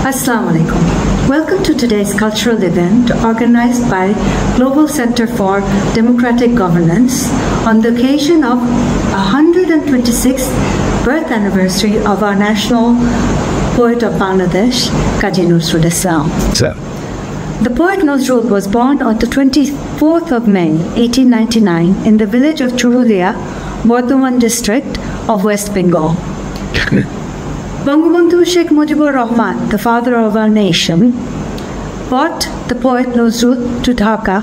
Assalamu alaikum. Welcome to today's cultural event organized by Global Center for Democratic Governance on the occasion of 126th birth anniversary of our national poet of Bangladesh, Kazi Nazrul Islam. The poet Nazrul was born on the 24th of May, 1899 in the village of Churulia, Bardhaman district of West Bengal. Bangabandhu Sheikh Mujibur Rahman, the father of our nation, brought the poet Nazrul to Dhaka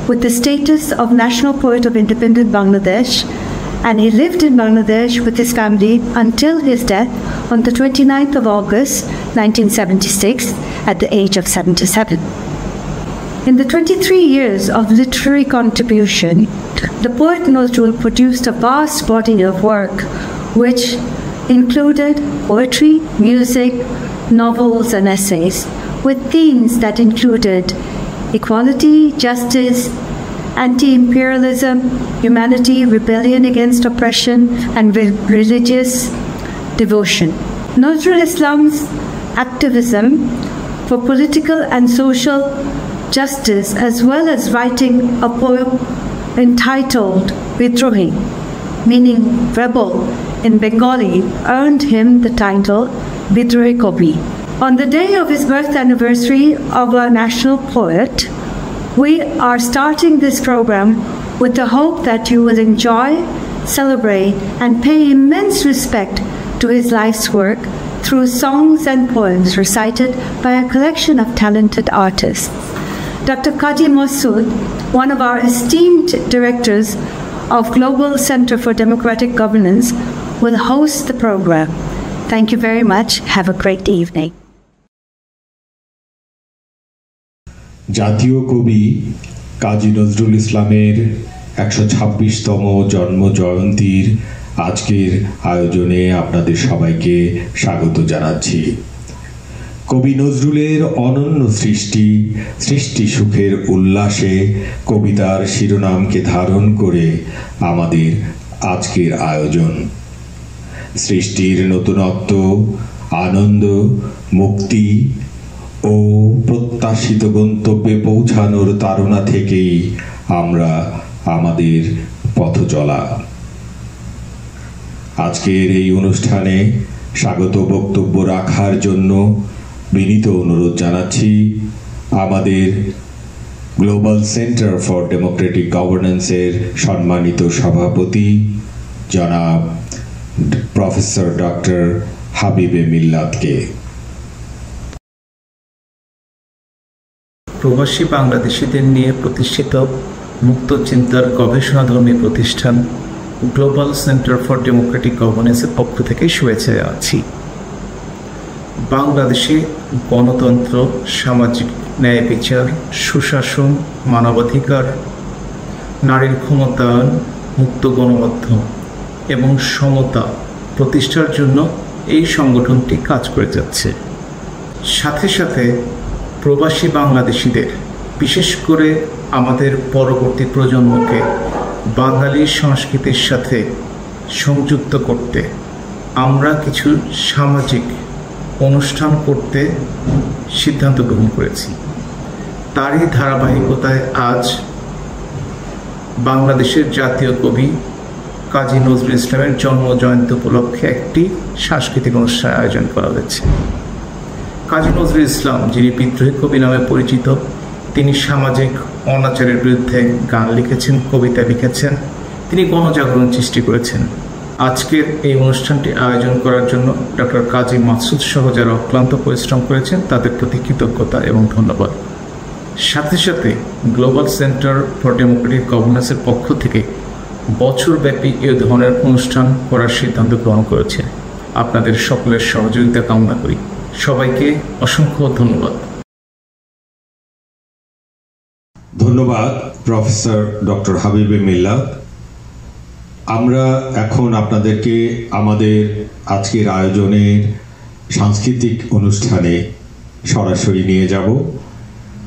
with the status of National Poet of Independent Bangladesh, and he lived in Bangladesh with his family until his death on the 29th of August 1976 at the age of 77. In the 23 years of literary contribution, the poet Nazrul produced a vast body of work which included poetry, music, novels, and essays, with themes that included equality, justice, anti-imperialism, humanity, rebellion against oppression, and religious devotion. Nazrul Islam's activism for political and social justice, as well as writing a poem entitled Vidrohi, meaning rebel, in Bengali, earned him the title Vidrohi Kavi. On the day of his birth anniversary of our national poet, we are starting this program with the hope that you will enjoy, celebrate, and pay immense respect to his life's work through songs and poems recited by a collection of talented artists. Dr. Kazi Masood, one of our esteemed directors of Global Center for Democratic Governance, will host the program. Thank you very much. Have a great evening. জাতীয় কবি কাজী নজরুল ইসলামের 126তম জন্ম জয়ন্তীর আজকের আয়োজনে আপনাদের সবাইকে স্বাগত জানাচ্ছি। কবি নজরুলের অনন্য সৃষ্টি সুখের উল্লাসে কবিতার শিরোনামকে ধারণ করে আমাদের আজকের আয়োজন। সৃষ্টির নতুনত্ব, আনন্দ, মুক্তি ও প্রত্যাশিত গন্তব্যে পৌঁছানোর তাড়না থেকেই আমরা আমাদের পথ চলা। আজকের এই অনুষ্ঠানে স্বাগত বক্তব্য রাখার জন্য বিনীত অনুরোধ জানাচ্ছি আমাদের গ্লোবাল সেন্টার ফর ডেমোক্রেটিক গভর্নেন্সের সম্মানিত সভাপতি জনাব প্রফেসর ডক্টর হাবিবে মিল্লাতকে। প্রবাসী বাংলাদেশিদের নিয়ে প্রতিষ্ঠিত মুক্ত চিন্তার গবেষণাধর্মী প্রতিষ্ঠান গ্লোবাল সেন্টার ফর ডেমোক্রেটিক গভর্নেন্সের পক্ষ থেকে শুভেচ্ছা জানাচ্ছি। বাংলাদেশে গণতন্ত্র, সামাজিক ন্যায় বিচার, সুশাসন, মানবাধিকার, নারীর ক্ষমতায়ন, মুক্ত গণমাধ্যম এবং সমতা প্রতিষ্ঠার জন্য এই সংগঠনটি কাজ করে যাচ্ছে। সাথে সাথে প্রবাসী বাংলাদেশিদের, বিশেষ করে আমাদের পরবর্তী প্রজন্মকে বাঙালি সংস্কৃতির সাথে সংযুক্ত করতে আমরা কিছু সামাজিক অনুষ্ঠান করতে সিদ্ধান্ত গ্রহণ করেছি। তারই ধারাবাহিকতায় আজ বাংলাদেশের জাতীয় কবি কাজী নজরুল ইসলামের জন্মজয়ন্তী উপলক্ষে একটি সাংস্কৃতিক অনুষ্ঠান আয়োজন করা হয়েছে। কাজী নজরুল ইসলাম, যিনি বিদ্রোহী কবি নামে পরিচিত, তিনি সামাজিক অনাচারের বিরুদ্ধে গান লিখেছেন, কবিতা লিখেছেন, তিনি গণজাগরণ সৃষ্টি করেছেন। আজকের এই অনুষ্ঠানটি আয়োজন করার জন্য ডক্টর কাজী মাসুদ সহ যারা অক্লান্ত পরিশ্রম করেছেন তাদের প্রতি কৃতজ্ঞতা এবং ধন্যবাদ। সাথে সাথে গ্লোবাল সেন্টার ফর ডেমোক্রেটিক গভর্নেন্সের পক্ষ থেকে বছরব্যাপী এ ধরনের অনুষ্ঠান করার সিদ্ধান্ত গ্রহণ করেছে। আপনাদের সকলের সহযোগিতা কামনা করি। সবাইকে অসংখ্য ধন্যবাদ। ধন্যবাদ প্রফেসর ডক্টর হাবিবে মিল্লাত। আমরা এখন আপনাদেরকে আমাদের আজকের আয়োজনের সাংস্কৃতিক অনুষ্ঠানে সরাসরি নিয়ে যাব।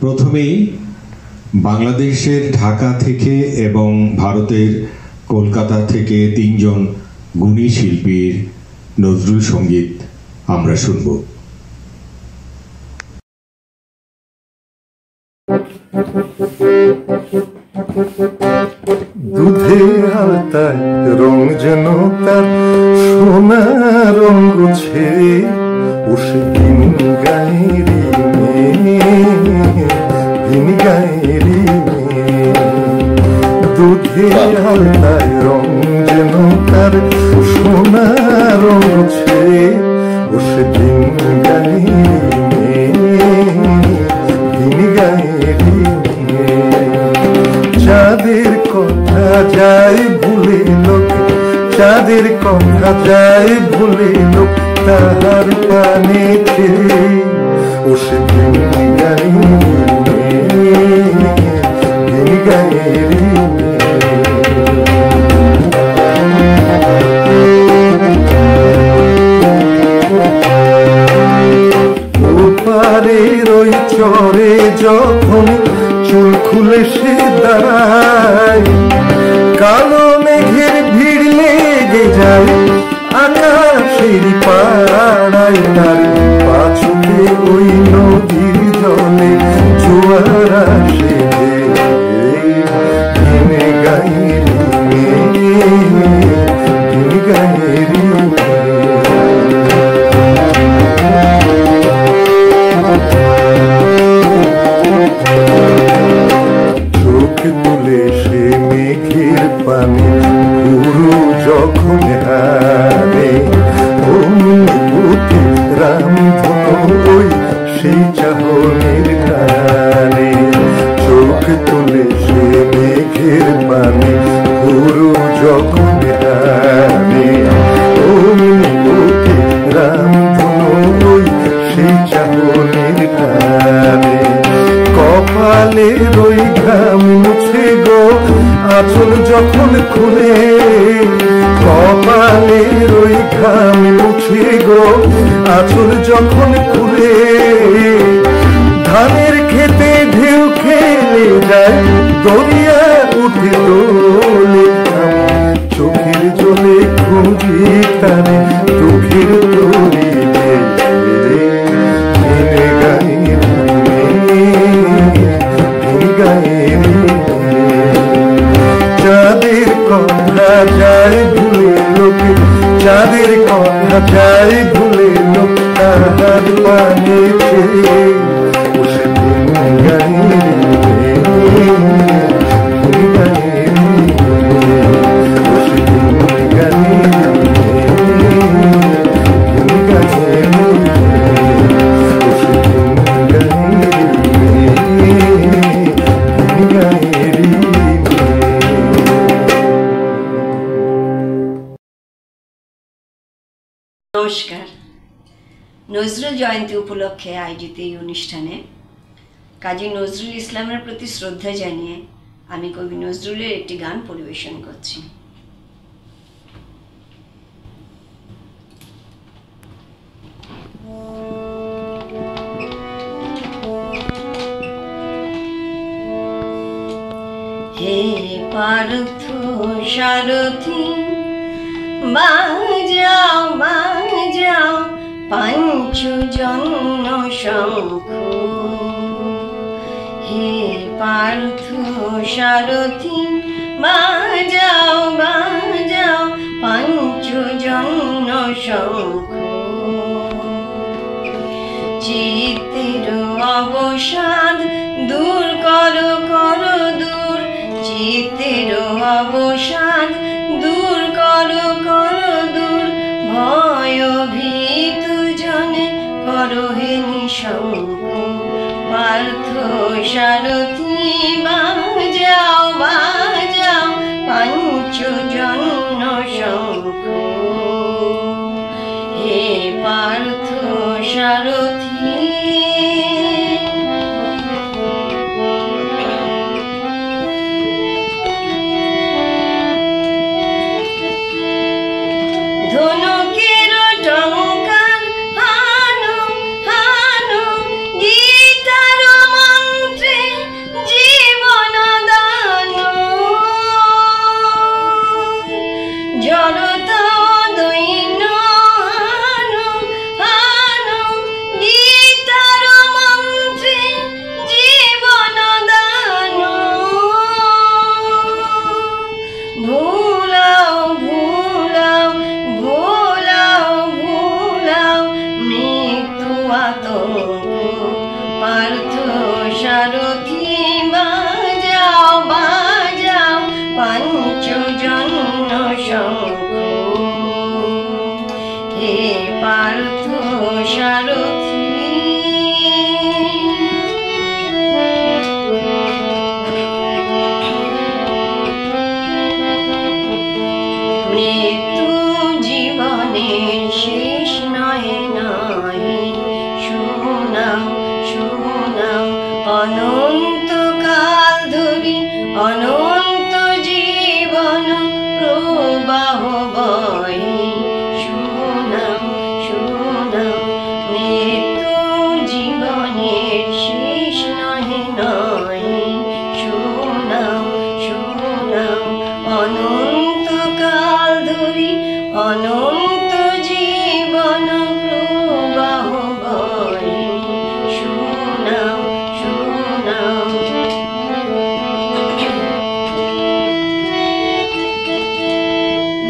প্রথমেই বাংলাদেশের ঢাকা থেকে এবং ভারতের কলকাতা থেকে 3 জন গুণী শিল্পীর নজরুল সঙ্গীত আমরা শুনব। দুধের আলতায় রং যেন তার সোনা রঙ ছেড়ে উসে দিন গায়েরি দিন গায়েরি দুধের আলতায় রং যেন তার সোনা রঙ ছেড়ে উসে দিন গায়েরি দিন গায়েরি চাঁদের কথা যায় ভুলে লোক চাঁদের কথা যায় ভুলে লোক তাহার পানে ছেড়ে ওসে দিন গায়েরি দিন গায়েরি ওপারের ওই চরে যখন চুল খুলে সে দাঁড়ায় কালো মেঘের ভিড় লেগে যায় আকাশের পাড়ায় তার পাছুতে ওই নদীর জলে জোয়ার আসে দিনে গায়েরি দিনে গায়েরি চোখ তুলে সে মেঘের পানি গুরু যখন হারে অমনি রাম ধনু ওই সেই চাহনের টানে চোখ তুলে সে মেঘের পানি গুরু যখন হারে অমনি রাম ধনু ওই সেই চাহনের টানে কপালের ওই ঘাম মুছে গো আঁচল যখন খুলে কপালের ওই ঘাম মুছে গো আঁচল যখন খুলে ধানের খেতে ঢেউ খেলে যায় দরিয়া উঠে দোলে চোখের জলে খুঁজি তারে চোখের তরি চাঁদের কথা যায় ভুলে লোকে চাঁদের কথা যায় ভুলে লোক তাহার পানে ছেড়ে বসে দিন গায়েরি বসে দিন গায়েরি বসে দিন গায়েরি নমস্কার। নজরুল জয়ন্তী উপলক্ষে আয়োজিত এই অনুষ্ঠানে কাজী নজরুল ইসলামের প্রতি শ্রদ্ধা জানিয়ে আমি কবি নজরুলের একটি গান পরিবেশন করছি। হে পার্থ সারথি বাজাও বাজাও পঞ্চজন্য শঙ্খ হে পার্থ সারথি বাজাও বাজাও পঞ্চজন্য শঙ্খ চিত্তের অবসাদ দূর করো করো দূর চিত্তের অবসাদ দূর করো করো দূর ভয় ভীত জনে করো হে নিঃশঙ্ক পার্থ সারথি বাজাও বাজাও পঞ্চজন্য শঙ্খ হে পার্থ সারথি পার্থ সারথি বাজাও বাজাও পাঞ্চজন্য শঙ্খ, হে পার্থ সারথি। মৃত্যু জীবনের শেষ নয় নয়, শোনাও শোনাও অনন্তকাল ধরি অনন্ত জীবন প্রবাহ বয়ে, শোনাও শোনাও মৃত্যু জীবনের শেষ নয় নয়, শোনাও শোনাও অনন্তকাল ধরি অনন্ত জীবন প্রবাহ বয়ে, শোনাও শোনাও।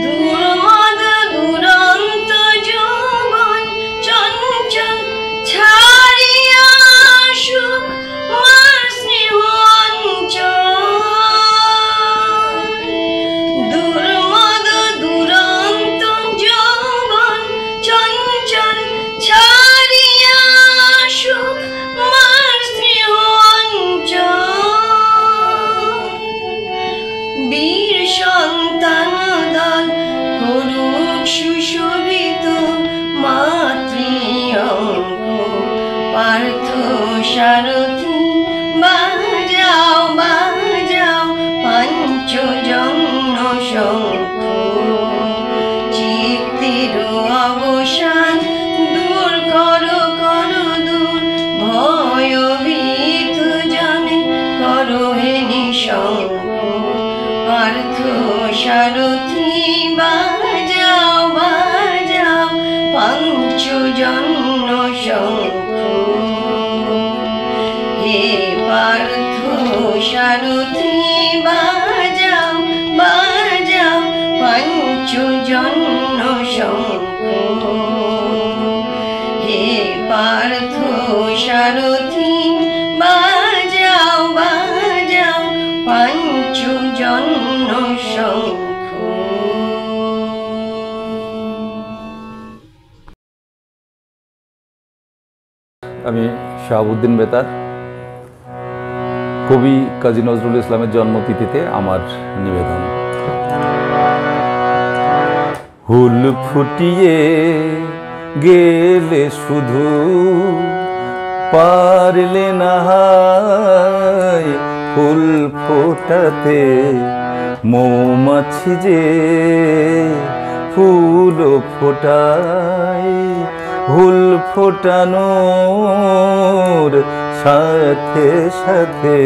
দুর্মদ দুরন্ত যৌবন চঞ্চল ছাড়িয়া সুখ মার স্নেহ অঞ্চল, দুর্মদ দুরন্ত যৌবন চঞ্চল ছাড়িয়া সুখ মার স্নেহ অঞ্চল, বীর সন্তান দল করুক সুশোভিত মাতৃ অঙ্ক, পার্থ সারথি বাজাও বাজাও পাঞ্চজন্য শঙ্খ, চিত্তের অবসান দূর করো করো দূর ভয়ভীত জনে করো হে নিঃশঙ্ক, পার্থ সারথি বাজাও বাজাও পাঞ্চজন্য শঙ্খ, হে পার্থ সারথি বাজাও বাজাও পাঞ্চজন্য শঙ্খ, হে পার্থ সারথি বাজাও বাজাও পাঞ্চজন্য শঙ্খ। আমি শাহাবুদ্দিন বেতার। কবি কাজী নজরুল ইসলামের জন্মতিথিতে আমার নিবেদন। হুল ফুটিয়ে গেলে শুধু পারলে না ফুল ফোটাতে, মৌমাছি যে ফুল ফোটায়, ফুল ফোটানোর সাথে সাথে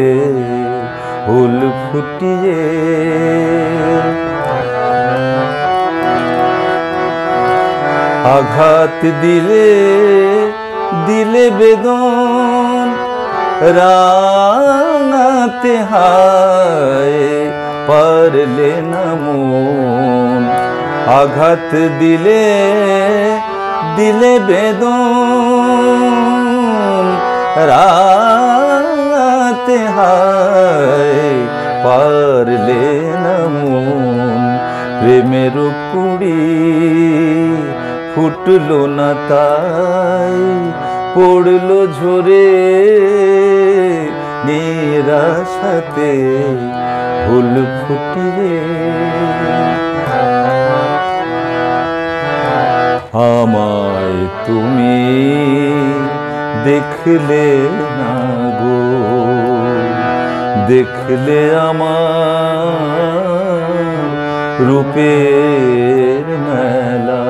ফুল ফুটিয়ে আঘাত দিলে দিলে বেদন, রাঙাতে হায় পারলে না মন, আঘাত দিলে দিলে বেদন, রাঙাতে হায় পারলে না মন, প্রেমের কুড়ি ফুটলো না তাই পড়লো ঝরে নিরাশাতে ফুল ফুটিয়ে। আমায় তুমি দেখলে না গো, দেখলে আমার রূপের মেলা,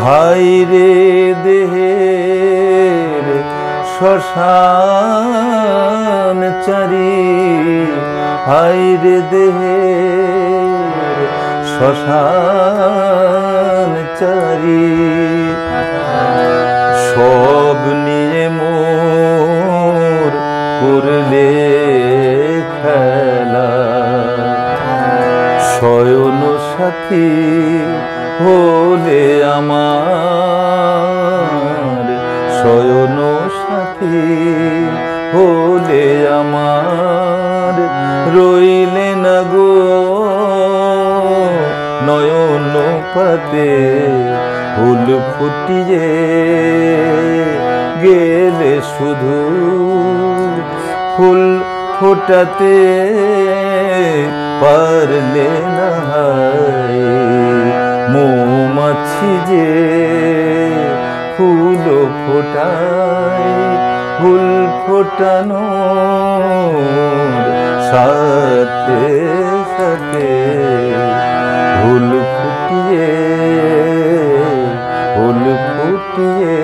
হায় রে দেহের শ্মশান চারি, হায় রে দেহের শ্মশান চারি, সব নিয়ে মোর করলে খেলা, শয়ন সাথী হলে আমার, শয়ন সাথী হলে আমার রইলে না গো নয়ন পাতে ফুল ফুটিয়ে গেলে শুধু ফুল ফোটাতে পারলে না মৌমাছি যে ফুল ফোটায় ফুল ফোটানো সাথে সাথে ফুল ফুটিয়ে ফুল ফুটিয়ে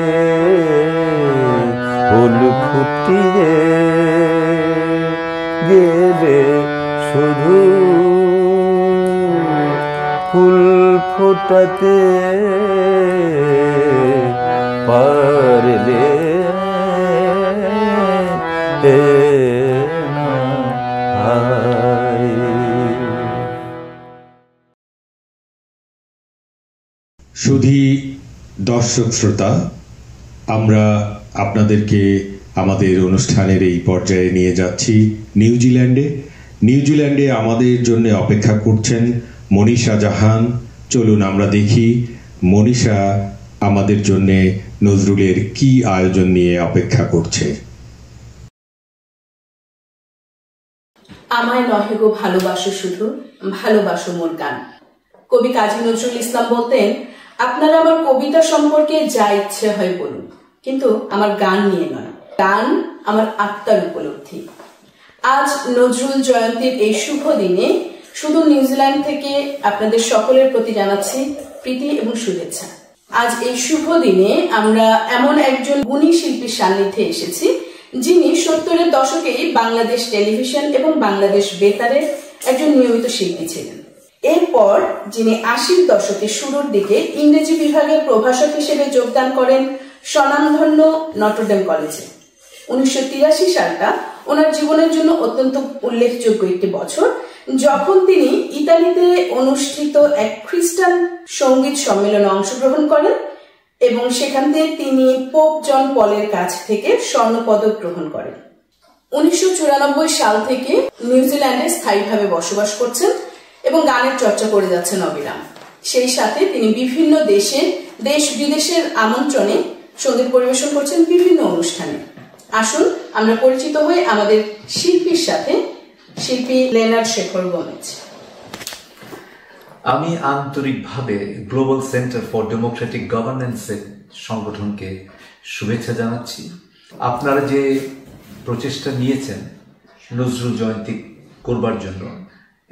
ফুল ফুটিয়ে গেলে শুধু ফুল ফোটাতে পারলে শুধু দর্শক শ্রোতা, আমরা আপনাদেরকে আমাদের অনুষ্ঠানের এই পর্যায়ে নিয়ে যাচ্ছি নিউজিল্যান্ডে আমাদের জন্য অপেক্ষা করছেন মনীষা জাহান। চলুন আমরা দেখি মনীষা আমাদের জন্য নজরুলের কি আয়োজন নিয়ে অপেক্ষা করছে। আমায় নহে গো ভালোবাসো শুধু, ভালোবাসো মোর গান। কবি কাজী নজরুল ইসলাম বলতেন, আপনারা আমার কবিতা সম্পর্কে যা ইচ্ছে হয় বলুন, কিন্তু আমার গান নিয়ে নয়। গান আমার আত্মার উপলব্ধি। আজ নজরুল জয়ন্তীর এই শুভ দিনে শুধু নিউজিল্যান্ড থেকে আপনাদের সকলের প্রতি জানাচ্ছি প্রীতি এবং শুভেচ্ছা। আজ এই শুভ দিনে আমরা এমন একজন গুণী শিল্পীর সান্নিধ্যে এসেছি, যিনি 70-এর দশকেই বাংলাদেশ টেলিভিশন এবং বাংলাদেশ বেতারের একজন নিয়মিত শিল্পী ছিলেন। এরপর যিনি 80-র দশকের শুরুর দিকে ইংরেজি বিভাগের প্রভাষক হিসেবে যোগদান করেন স্বনামধন্য নটরডেম কলেজে। 1983 সালটা ওনার জীবনের জন্য অত্যন্ত উল্লেখযোগ্য একটি বছর, যখন তিনি ইতালিতে অনুষ্ঠিত এক খ্রিস্টান সঙ্গীত সম্মেলনে অংশগ্রহণ করেন এবং সেখান থেকে তিনি পোপ জন পলের কাছ থেকে স্বর্ণপদক গ্রহণ করেন। 1994 সাল থেকে নিউজিল্যান্ডে স্থায়ীভাবে বসবাস করছেন এবং গানের চর্চা করে যাচ্ছেন অবিরাম। সেই সাথে তিনি বিভিন্ন দেশ বিদেশের আমন্ত্রণে সঙ্গীত পরিবেশন করছেন বিভিন্ন অনুষ্ঠানে। আসুন আমরা পরিচিত হই আমাদের শিল্পীর সাথে, শিল্পী লেনার্ড শেখর গোমেজ। আমি আন্তরিকভাবে গ্লোবাল সেন্টার ফর ডেমোক্রেটিক গভর্নেন্সের সংগঠনকে শুভেচ্ছা জানাচ্ছি। আপনারা যে প্রচেষ্টা নিয়েছেন নজরুল জয়ন্তী করবার জন্য,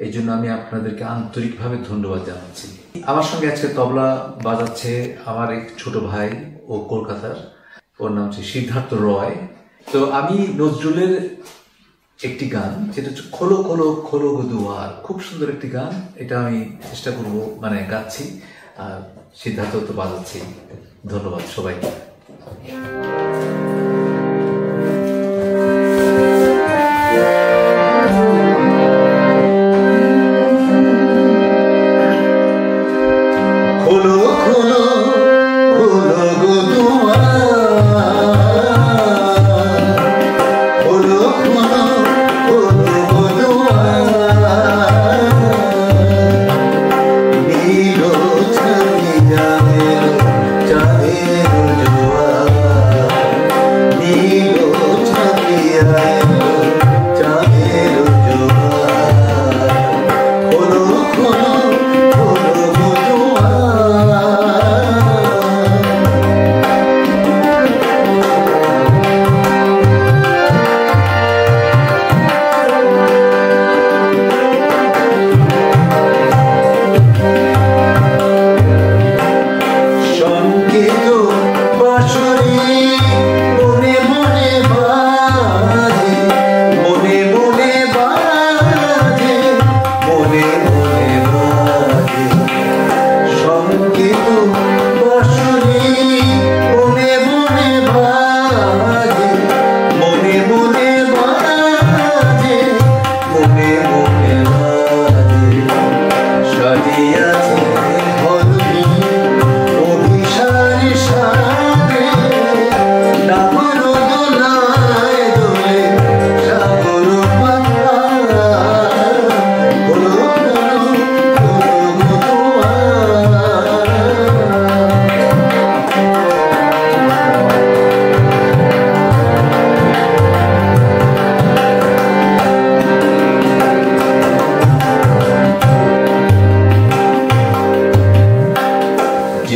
এই জন্য আমি আপনাদেরকে আন্তরিকভাবে ধন্যবাদ জানাচ্ছি। আমার সঙ্গে আজকে তবলা বাজাচ্ছে আমার এক ছোট ভাই, ও কলকাতার, ওর নাম হচ্ছে সিদ্ধার্থ রয়। তো আমি নজরুলের একটি গান, যেটা হচ্ছে খোলো খোলো খোলো গো দুয়ার, খুব সুন্দর একটি গান, এটা আমি চেষ্টা করব, গাচ্ছি, আর সিদ্ধার্থ তো বাজাচ্ছি। ধন্যবাদ সবাইকে। চাঁদের জোয়ার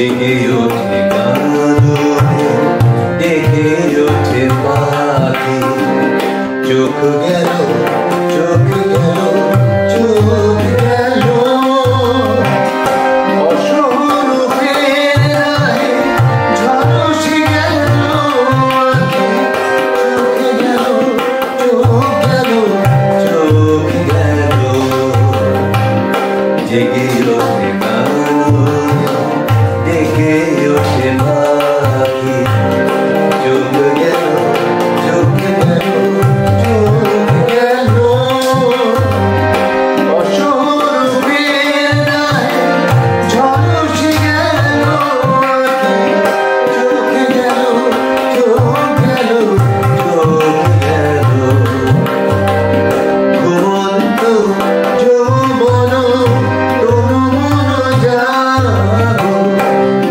জেগে ওঠে গান, ডেকে ওঠে পাখি, চোখ গেল চোখ গেল চোখ গেল, অসরূপের রায় ঝলসে গেল আঁখি, চোখ গেল চোখ গেল চোখ গেল, জেগে ওঠে গান, ডেকে ওঠে পাখি, চোখ গেল চোখ গেল চোখ গেল, অসরূপের রায় ঝলসে গেল আঁখি, চোখ গেল চোখ গেল চোখ গেল, ঘুমন্ত যৌবন তনু মন জাগো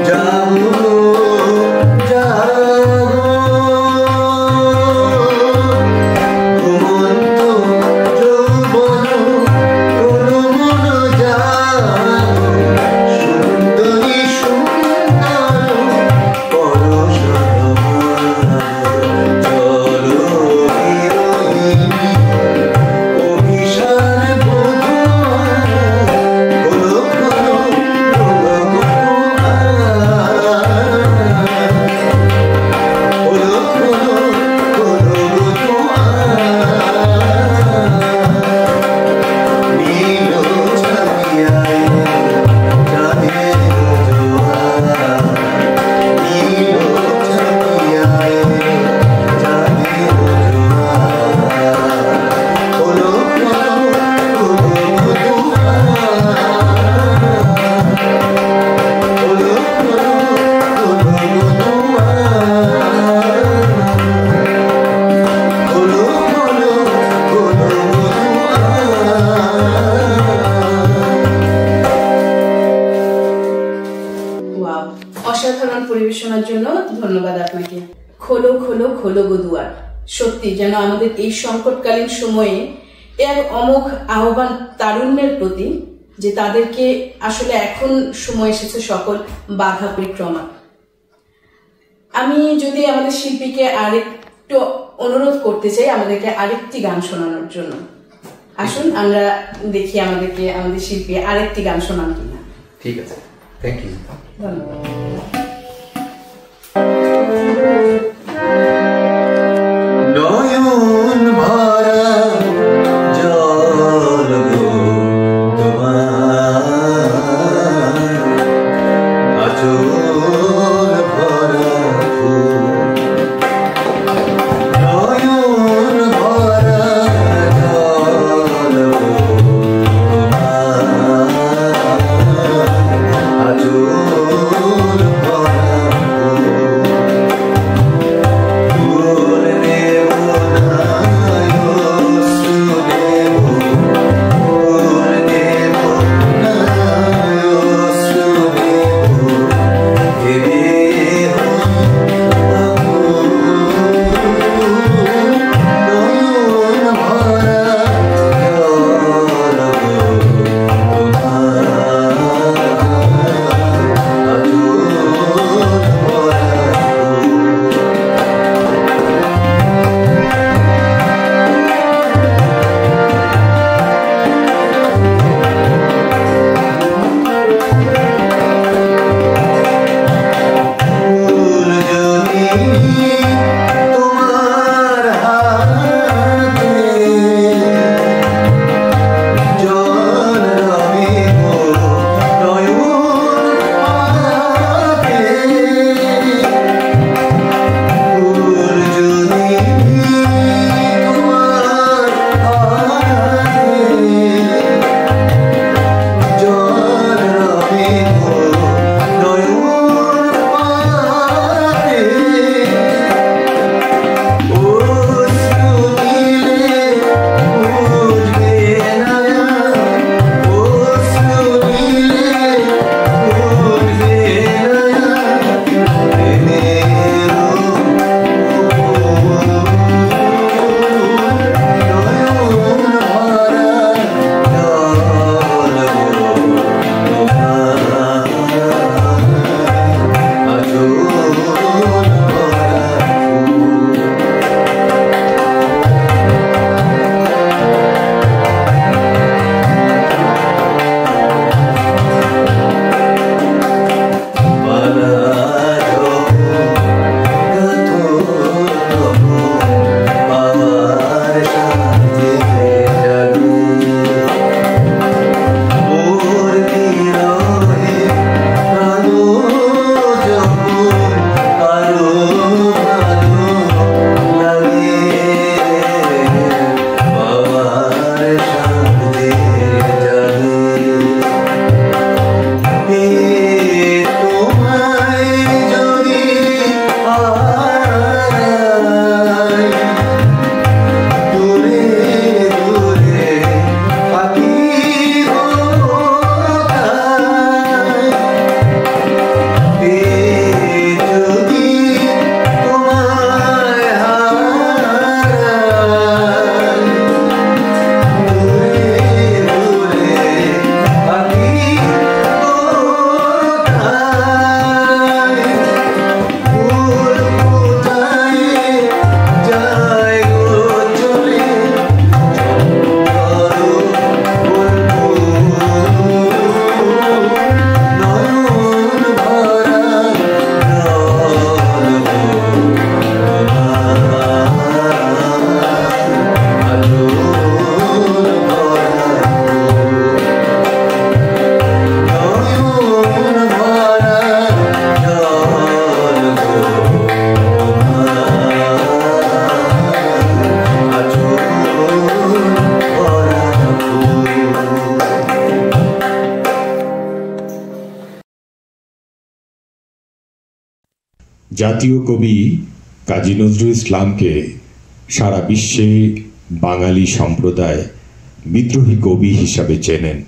জাগো জাগো, ঘুমন্ত যৌবন তনু মন জাগো, সুন্দরী সুন্দর পরশ চলো বিরোহিনী অভিসার বধূ, খোলো খোলো খোলো খোলো খোলো খোলো নীল ছাপিয়ায় চাঁদের জোয়ার, নীল ছাপিয়ায় চাঁদের জোয়ার, খোলো খোলো খোলো খোলো ওয়াও, অসাধারণ পরিবেশনার জন্য ধন্যবাদ আপনাকে। খোলো খোলো খোলো গো দুয়ার, সত্যি যেন আমাদের এই সংকটকালীন সময়ে এক অমোঘ আহ্বান তারুণ্যের প্রতি, যে তাদেরকে আসলে এখন সময় এসেছে সকল বাধা পরিক্রমা। আমি যদি আমাদের শিল্পীকে আরেকটু অনুরোধ করতে চাই আমাদেরকে আরেকটি গান শোনানোর জন্য। আসুন আমরা দেখি আমাদের শিল্পী আরেকটি গান শোনান কিনা। ঠিক আছে, থ্যাংক ইউ। ধন্যবাদ। নয়ন ভরা জল গো তোমার, আঁচল ভরা ফুল, নয়ন ভরা জল গো তোমার, আঁচল ভরা ফুল, ফুল দেব না জাতীয় কবি কাজী নজরুল ইসলামকে সারা বিশ্বে বাঙালি সম্প্রদায় বিদ্রোহী কবি হিসাবে চেনেন,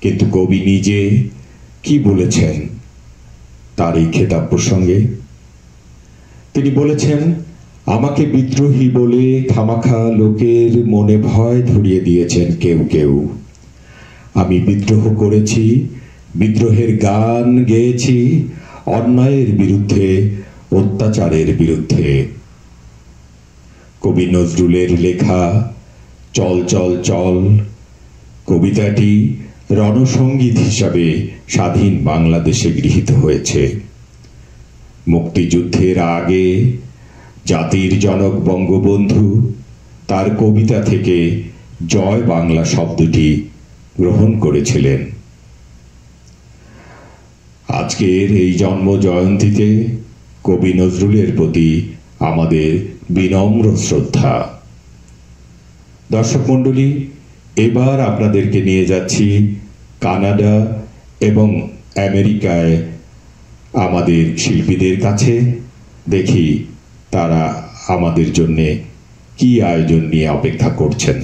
কিন্তু কবি নিজে কি বলেছেন তার এই খেতাব প্রসঙ্গে? তিনি বলেছেন, আমাকে বিদ্রোহী বলে খামাখা লোকের মনে ভয় ধরিয়ে দিয়েছেন কেউ কেউ। আমি বিদ্রোহ করেছি, বিদ্রোহের গান গেয়েছি, অন্যায়ের বিরুদ্ধে, অত্যাচারের বিরুদ্ধে। কবি নজরুলের লেখা চল চল চল কবিতাটি রণসঙ্গীত হিসাবে স্বাধীন বাংলাদেশে গৃহীত হয়েছে। মুক্তিযুদ্ধের আগে জাতির জনক বঙ্গবন্ধু তার কবিতা থেকে জয় বাংলা শব্দটি গ্রহণ করেছিলেন। আজকের এই জন্ম জয়ন্তীতে কবি নজরুলের প্রতি আমাদের বিনম্র শ্রদ্ধা। দর্শক মণ্ডলী, এবার আপনাদেরকে নিয়ে যাচ্ছি কানাডা এবং আমেরিকায় আমাদের শিল্পীদের কাছে। দেখি তারা আমাদের জন্য কি আয়োজন নিয়ে অপেক্ষা করছেন।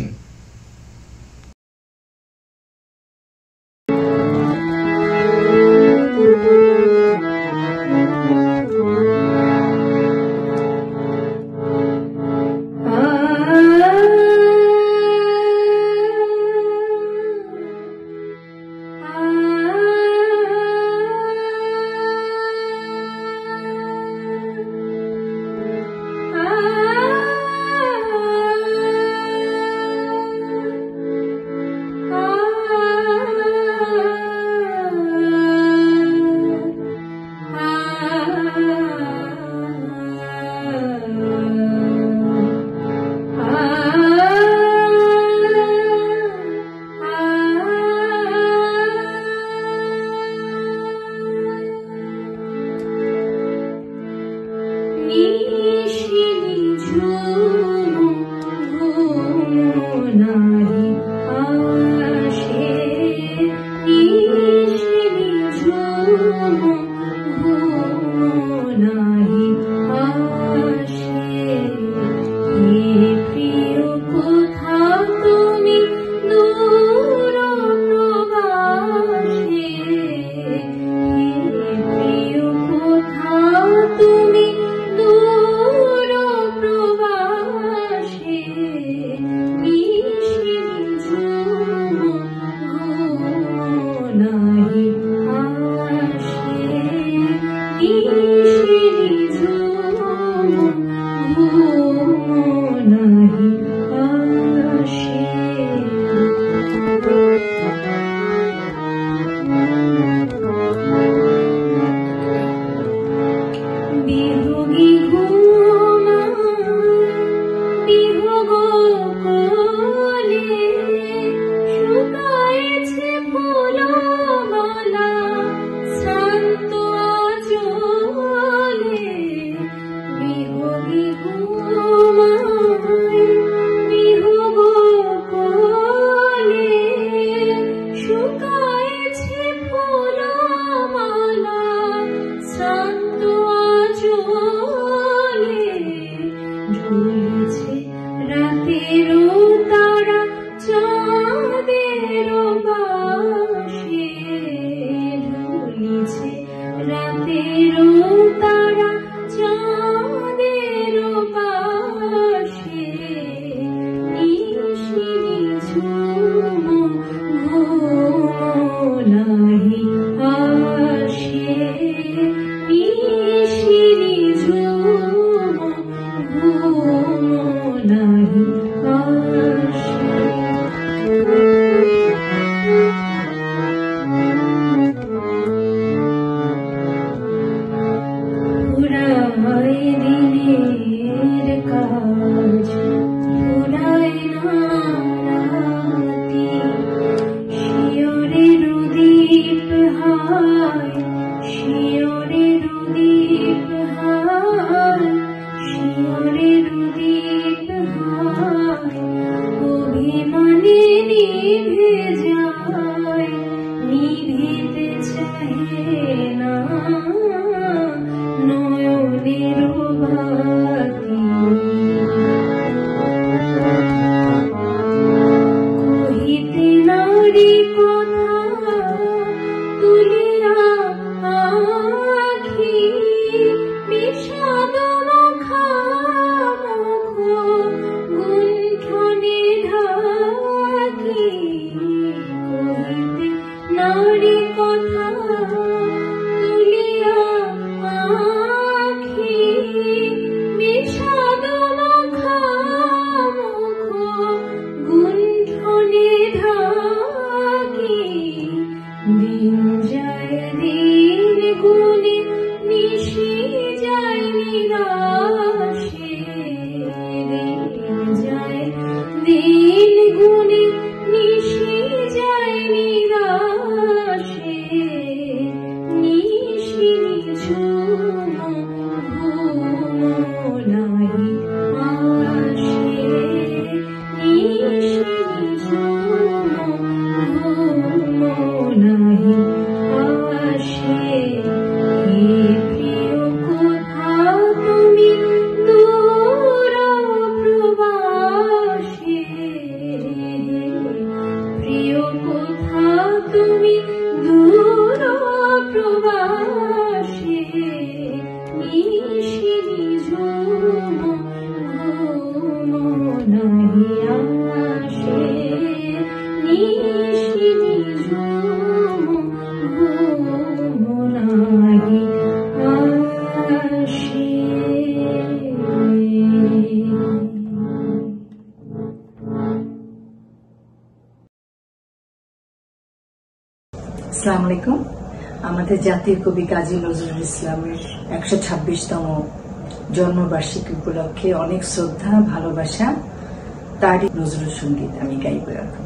নয় আসসালামু আলাইকুম। আমাদের জাতীয় কবি কাজী নজরুল ইসলামের 126তম জন্মবার্ষিকী উপলক্ষে অনেক শ্রদ্ধা ভালোবাসা, তারই নজরুল সঙ্গীত আমি গাইব এখন।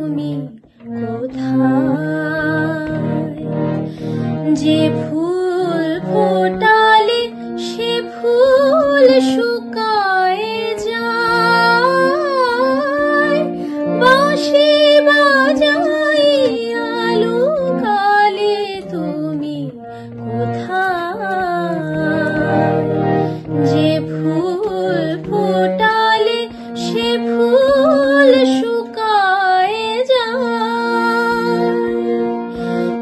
তুমি কোথায়? যে ফুল ফোটালে সে ফুল শুকায় যায়, বাঁশি বাজাই আলো কালে তুমি কোথায়? যে ফুল ফোটালে সে ফুল শুকায় যায়,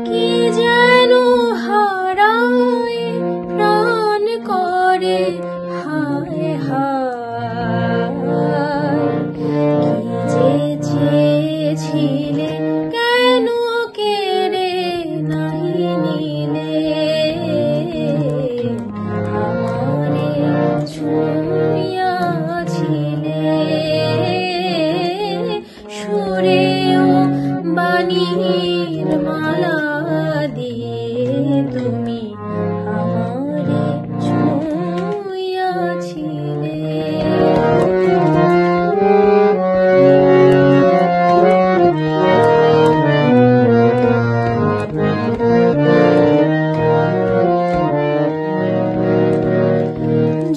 কি যেন হারায় প্রাণ করে হায় হায়। কি যে চেয়েছিলে কেন কেড়ে নাহি নিলে, আমারে ছুঁয়াছিলে সুরেও বাণীর মালা দিয়ে তুমি আমারে ছুঁয়াছিলে।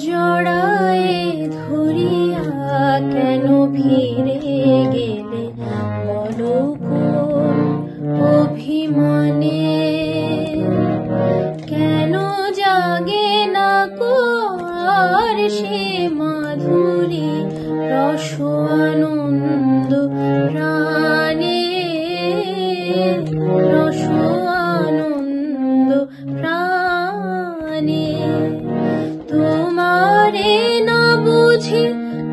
জড়ায়ে ধরিয়া কেন ফিরে গেলে বলো কোন অভিমানে? কেন জাগে না কো আর সে মাধুরী রস আনন্দ প্রাণে, রস আনন্দ প্রাণে? তোমারে না বুঝে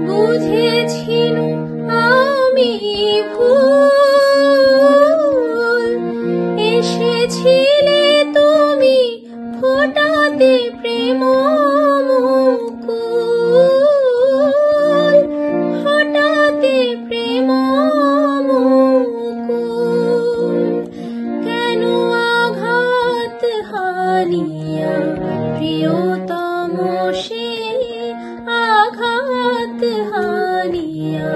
বুঝেছিল আমি ভুল, এসেছিলে তুমি ফোটাতে প্রেম মুকুল, ফোটাতে প্রেম মুকুল। কেন আঘাত হানিয়া প্রিয়তম সে, আঘাত হানিয়া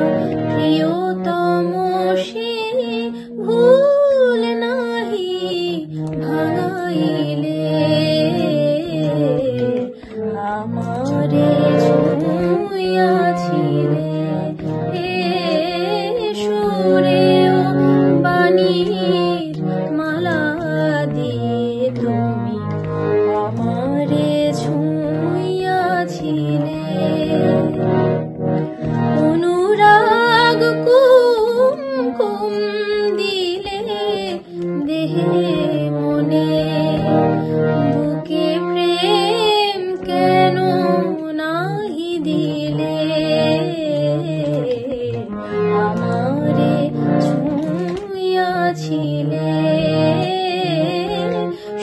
প্রিয়তম সে ভুল নাহি ভাঙাইলে, আমারে ছুঁয়াছিলে সুরেও বাণীর মালা দিয়ে তুমি আমারে ছুঁয়াছিলে। অনুরাগ কুমকুম দিলে দেহে মনে, বুকে প্রেম কেন নাহি দিলে, আমারে ছুঁয়াছিলে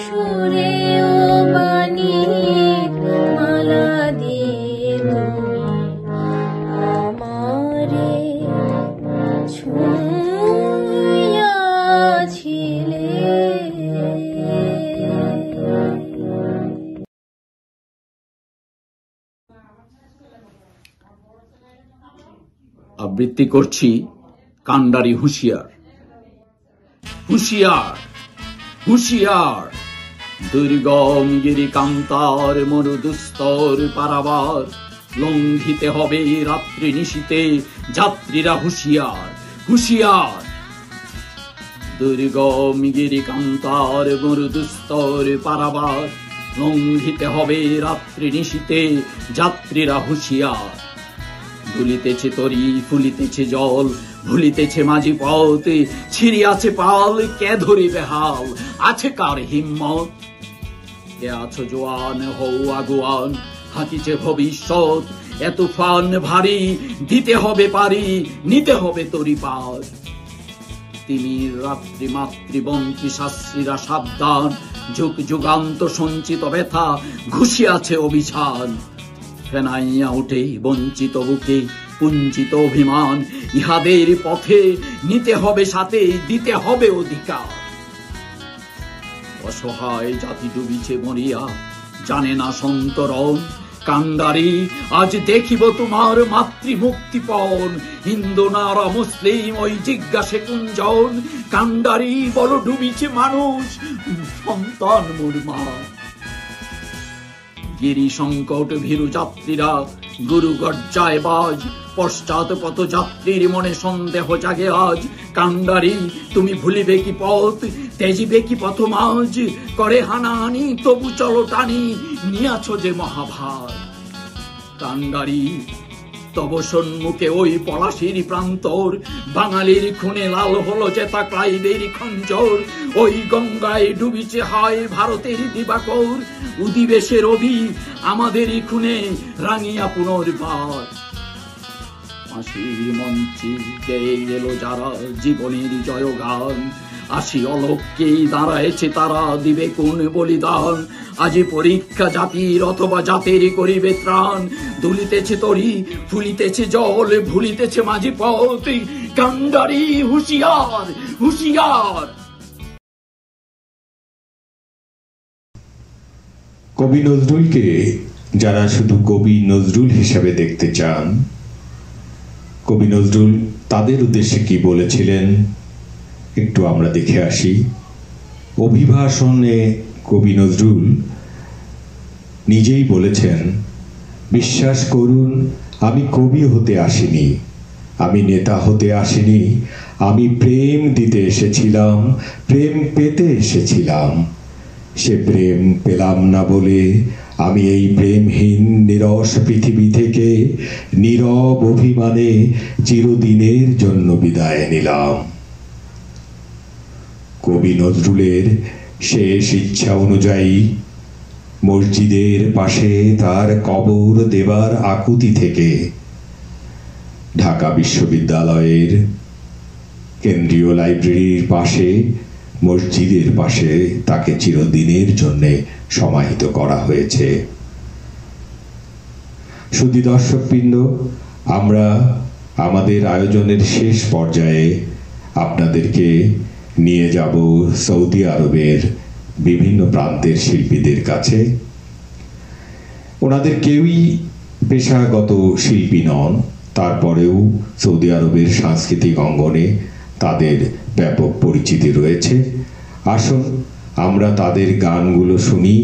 সুরেও বাণীর মালা দিয়ে তুমি আমারে ছুঁয়াছিলে। আবৃত্তি করছি কান্ডারি হুঁশিয়ার। হুঁশিয়ার হুঁশিয়ার, দুর্গম গিরিকান্তার মরুদুস্তর পারাবার, লঙ্ঘিতে হবে রাত্রি নিশীতে যাত্রীরা হুঁশিয়ার হুঁশিয়ার। দুর্গম গিরিকান্তার মরুদুস্তর পারাবার, লঙ্ঘিতে হবে রাত্রি নিশীতে যাত্রীরা হুঁশিয়ার। দুলিতেছে তরি ফুলিতেছে জল, ভুলিতেছে মাঝি পথে, ছিড়িয়াছে পাল কে ধরিবে হাল, আছে কার হিম্মত? কে আছো জোয়ান হও আগুয়ান, হাকিছে ভবিষ্যৎ এ তুফান ভারী, দিতে হবে পারি নিতে হবে তরি পার। তিমির রাত্রি মাতৃবন্ত্রী শাস্ত্রীরা সাবধান, যুগ যুগান্ত সঞ্চিত ব্যথা ঘুষিয়াছে অভিযান। ফেনাইয়া উঠে বঞ্চিত বুকে পুঞ্জিত অভিমান, ইহাদের পথে নিতে হবে সাথে দিতে হবে অধিকার। অসহায় জাতি ডুবিছে মরিয়া, জানে না সন্তরণ কান্ডারি আজ দেখিব তোমার মাতৃমুক্তিপণ, হিন্দু নারা মুসলিম ওই জিজ্ঞাসে কুঞ্জন, কান্ডারি বড় ডুবিছে মানুষ সন্তান মোর মা। গিরি সংকট ভীরু যাত্রীরা গুরু গর্জায় বাজ, পশ্চাৎ পথ যাত্রীর মনে সন্দেহ জাগে আজ, কান্ডারি তুমি ভুলিবে কি পথ, তেজিবে কি পথ মাঝ, করে হানাহানি তবু চলো টানি, নিয়াছ যে মহাভার। কান্ডারি তব সন্মুখে ওই পলাশির প্রান্তর, বাঙালির খুনে লাল হলো জেতা ক্লাইবের খঞ্জর, ওই গঙ্গায় ডুবিছে হয় ভারতের দিবাকর, উদিবেশের রবি আমাদেরই খুনে রাঙিয়া পুনর্বার। ফাঁসির মঞ্চে গেয়ে এলো যারা জীবনের জয়গান, আসি অলক্ষ্যেই দাঁড়ায়েছে তারা দিবে কোন বলিদান, আজি পরীক্ষা জাতির অথবা জাতের করিবে ত্রাণ, দুলিতেছে তরি ফুলিতেছে জল ভুলিতেছে মাঝি পথ, কান্ডারি হুঁশিয়ার হুঁশিয়ার। কবি নজরুলকে যারা শুধু কবি নজরুল হিসেবে দেখতে চান, কবি নজরুল তাদের উদ্দেশ্যে কি বলেছিলেন একটু আমরা দেখে আসি। অভিভাষণে কবি নজরুল নিজেই বলেছেন, বিশ্বাস করুন আমি কবি হতে আসিনি, আমি নেতা হতে আসিনি, আমি প্রেম দিতে এসেছিলাম, প্রেম পেতে এসেছিলাম, সে প্রেম পেলাম না বলে আমি এই প্রেমহীন নিরস পৃথিবী থেকে নীরব অভিমানে চিরদিনের জন্য বিদায় নিলাম। কবি নজরুলের শেষ ইচ্ছা অনুযায়ী মসজিদের পাশে তার কবর দেবার আকুতি থেকে ঢাকা বিশ্ববিদ্যালয়ের কেন্দ্রীয় লাইব্রেরির পাশে মসজিদের পাশে তাকে চিরদিনের জন্য সমাহিত করা হয়েছে। শুধু দর্শকবৃন্দ, আমরা আমাদের আয়োজনের শেষ পর্যায়ে আপনাদেরকে নিয়ে যাব সৌদি আরবের বিভিন্ন প্রান্তের শিল্পীদের কাছে। ওনাদের কেউই পেশাগত শিল্পী নন, তারপরেও সৌদি আরবের সাংস্কৃতিক অঙ্গনে তাদের ব্যাপক পরিচিতি রয়েছে। আসুন আমরা তাদের গানগুলো শুনি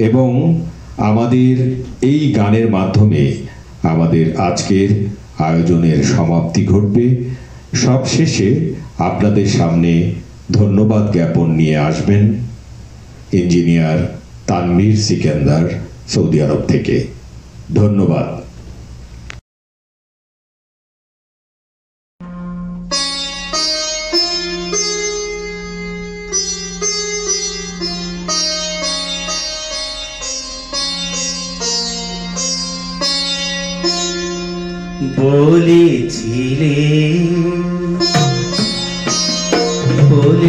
এবং আমাদের এই গানের মাধ্যমে আমাদের আজকের আয়োজনের সমাপ্তি ঘটবে। সবশেষে আপনাদের সামনে ধন্যবাদ জ্ঞাপন নিয়ে আসবেন ইঞ্জিনিয়ার তানভীর সিকান্দার সৌদি আরব থেকে। ধন্যবাদ।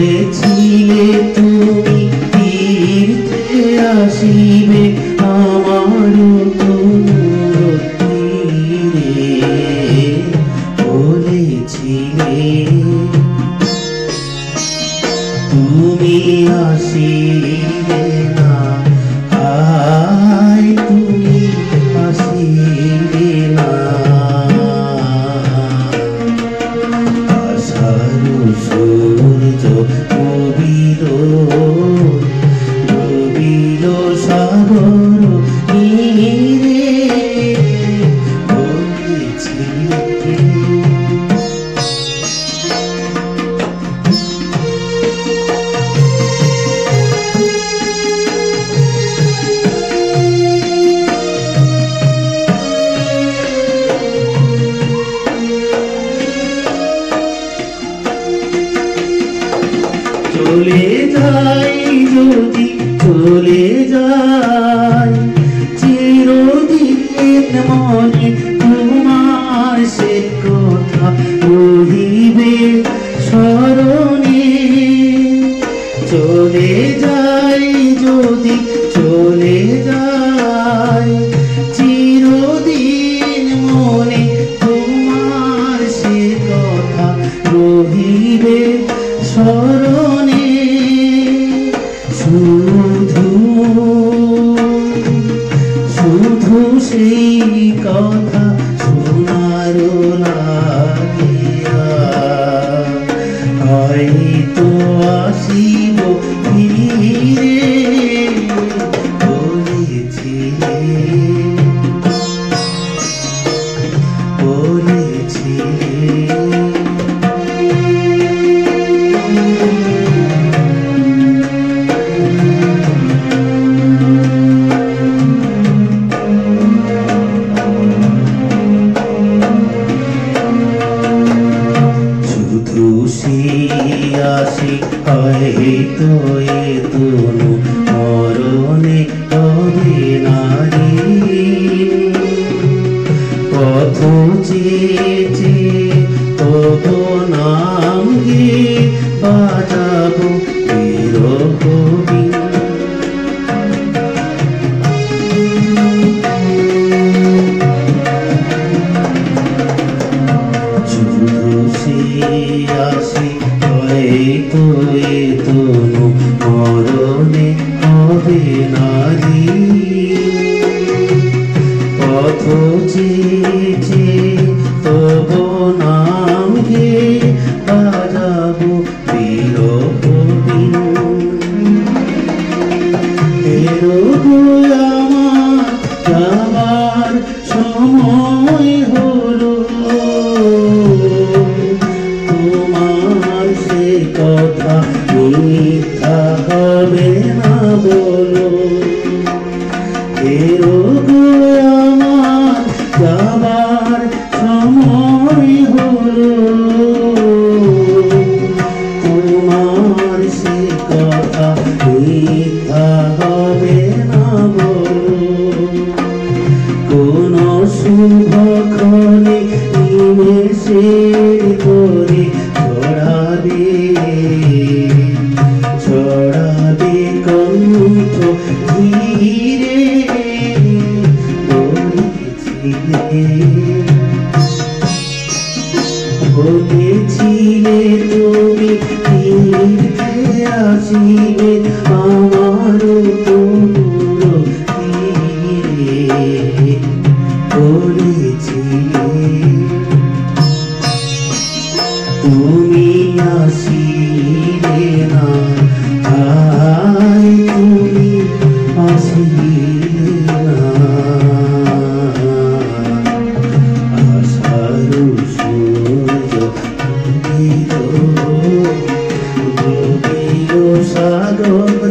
বলেছিলে তুমি তীর্থে আসিবে আমার বলেছিলে তুমি আসিবে না, আয় তুমি আসিবে না, সূর্য ডুবিল ডুবিল সাগর নীরে বলেছিলে। চলে যাই যদি চলে যাই চিরদিন মনে তোমার সে কথা রহিবে স্মরণে। চলে যাই যদি চলে যাই চিরদিন মনে তোমার সে কথা রহিবে স্মরণে। শুধু শুধু সেই কথা শোনার লাগিয়া হয়তো আসিব ফিরে বলেছিলে শুধু আসি হয়তো এ তনু মরণে হবে নারী পথ চেয়েছে তবু নাম গে বাজাবো বিরহবী আসি হয়তো এ তনু মরণে হবে নারী পথ চেয়েছে তবু নাম গে বাজাবো বিরহবীণ আমার যাবার সময় হলো তোমার সে কথা মিথ্যা হবে না বলো আমার যাবার সময় হলো তোমার সে কথা মিথ্যা হবে না বলো কোন শুভক্ষণে নিমেষের করে ছড়াবে কণ্ঠ ধীরে বলেছিলে তুমি ফিরে আসিবে আমারও পুরো তীরে বলেছিলে তুমি আসিলে না তুমি আসিলে না আশার সূর্য গভীর সাগর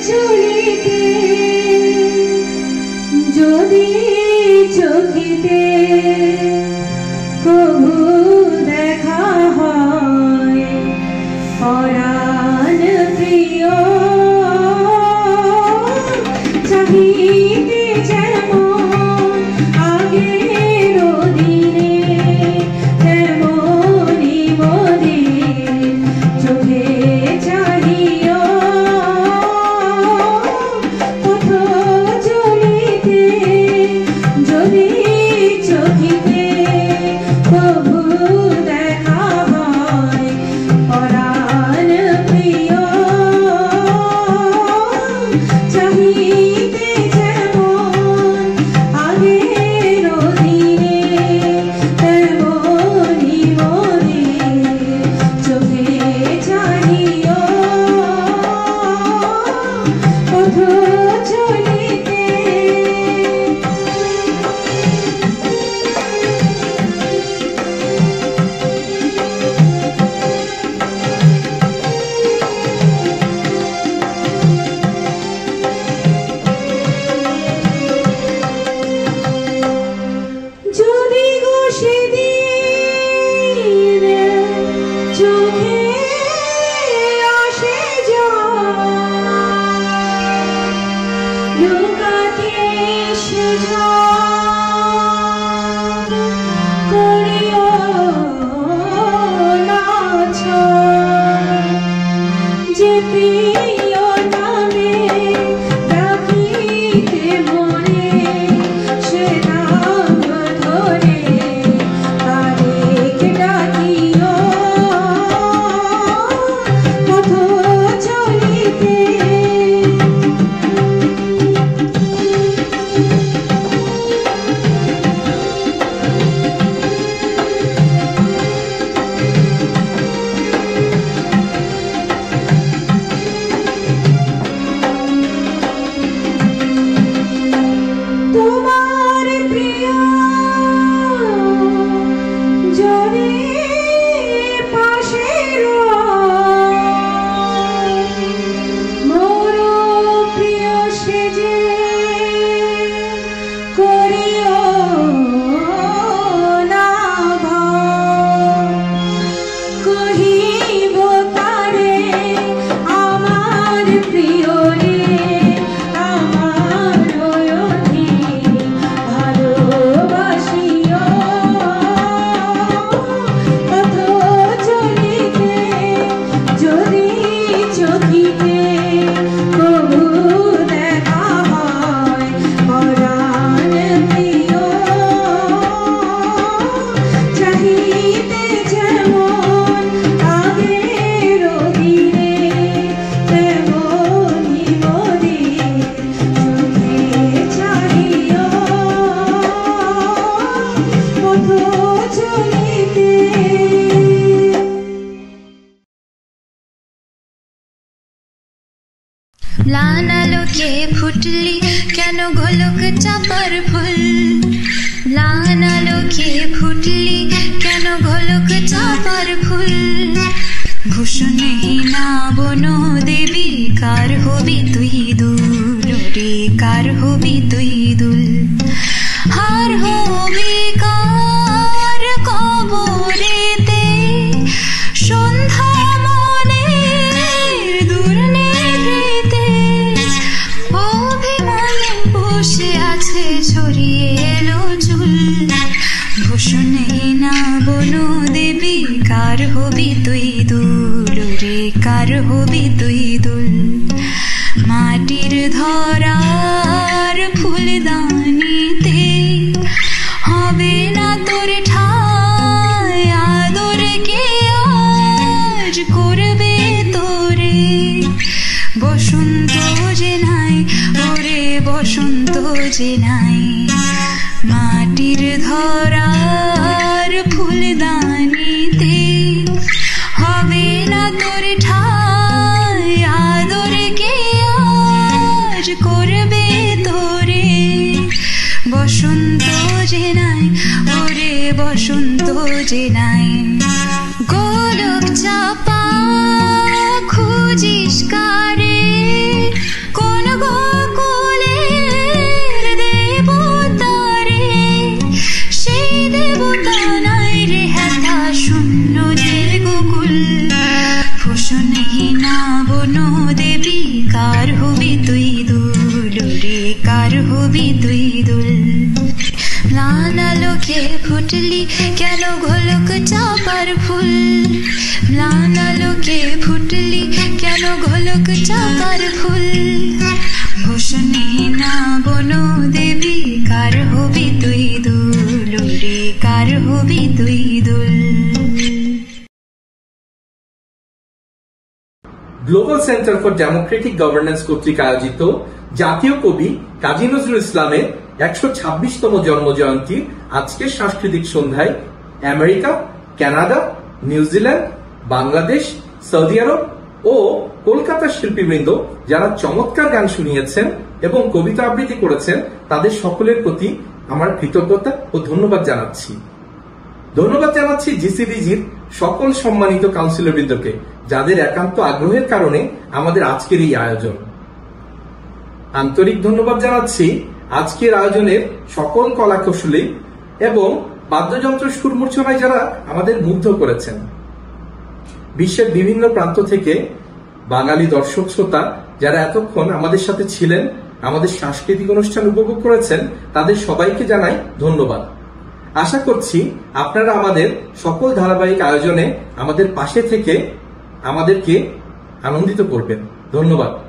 চলিতে যদি চোখিতে প্রভু দেখা হয় পরাণ প্রিয় চাহিতে যেমন আগের দিনে তেমনি মোদের চোখে চাহিও পথ চলিতে যদি চোখিতে প্রভু দেখা হয় পরাণ প্রিয় চাহিতে যেমন আগের দিনে তেমনি মোদের চোখে চাহিও পথ চলিতে যদি গো সেদিন চোখে আসে লুকাতে সে করিও না যে প্রিয় নামে ডাকিতে মনে সে নাম ধরে তারিখ ডাকিও পথ চলিতে তোমার প্রিয় যদি পাশে মোর প্রিয় সেজে করিও না ভাব কহিব তারে আমার প্রিয় রে আমার অধিক ভালোবাসিও পথ চলিতে যদি চোখিতে প্রভু দেখা হয় পরাণ প্রিয় চাহিতে যেমন আগের দিনে তেমনি মোদের চোখে চাহিও পথ চলিতে লান আলোকে ফুটলি কেন গোলক চাপার ফুল লান আলোকে ফুটলি কেন গোলক চাপার ফুল ভূষণহীনা বন দেবী কার হবি তুই দুল রে কার হবি তুই দুল হার হবি কার কবরেতে সন্ধ্যা মনের দুর্নিভৃতে অভিমানে বসে আছে ছড়িয়ে এলো চুল ভূষণহীনা বন দেবী কার হবি তুই দুল রে কার হবি তুই দুল মাটির ধরার ফুলদানিতে হবে না তোর ঠাই আদর কে আজ করবে তোরে বসন্ত যে নাই ওরে বসন্ত যে নাই মাটির ধরার ফুলদানিতে হবে না তোর ঠাই আদর কে আজ করবে তোরে বসন্ত যে নাই ওরে বসন্ত যে নাই গোলক চাপা খুঁজিস কারে চাপার ফুল ভূষণহীনা বন দেবী কার হবি তুই দুল রে কার হবি তুই দুল। Global centre for Democratic governance কর্তৃক আয়োজিত জাতীয় কবি কাজী নজরুল ইসলামের 126তম জন্মজয়ন্তী আজকের সাংস্কৃতিক সন্ধ্যায় আমেরিকা, কানাডা, নিউজিল্যান্ড, বাংলাদেশ, সৌদি আরব ও কলকাতার শিল্পীবৃন্দ যারা চমৎকার গান শুনিয়েছেন এবং কবিতা আবৃত্তি করেছেন তাদের সকলের প্রতি আমার কৃতজ্ঞতা ও ধন্যবাদ জানাচ্ছি। ধন্যবাদ জানাচ্ছি জিসিডিজির সকল সম্মানিত কাউন্সিলরবৃন্দকে যাদের একান্ত আগ্রহের কারণে আমাদের আজকের এই আয়োজন। আন্তরিক ধন্যবাদ জানাচ্ছি আজকের আয়োজনের সকল কলাকুশলী এবং বাদ্যযন্ত্র সুরমূর্ছনায় যারা আমাদের মুগ্ধ করেছেন। বিশ্বের বিভিন্ন প্রান্ত থেকে বাঙালি দর্শক শ্রোতা যারা এতক্ষণ আমাদের সাথে ছিলেন, আমাদের সাংস্কৃতিক অনুষ্ঠান উপভোগ করেছেন, তাদের সবাইকে জানাই ধন্যবাদ। আশা করছি আপনারা আমাদের সকল ধারাবাহিক আয়োজনে আমাদের পাশে থেকে আমাদেরকে আনন্দিত করবেন। ধন্যবাদ।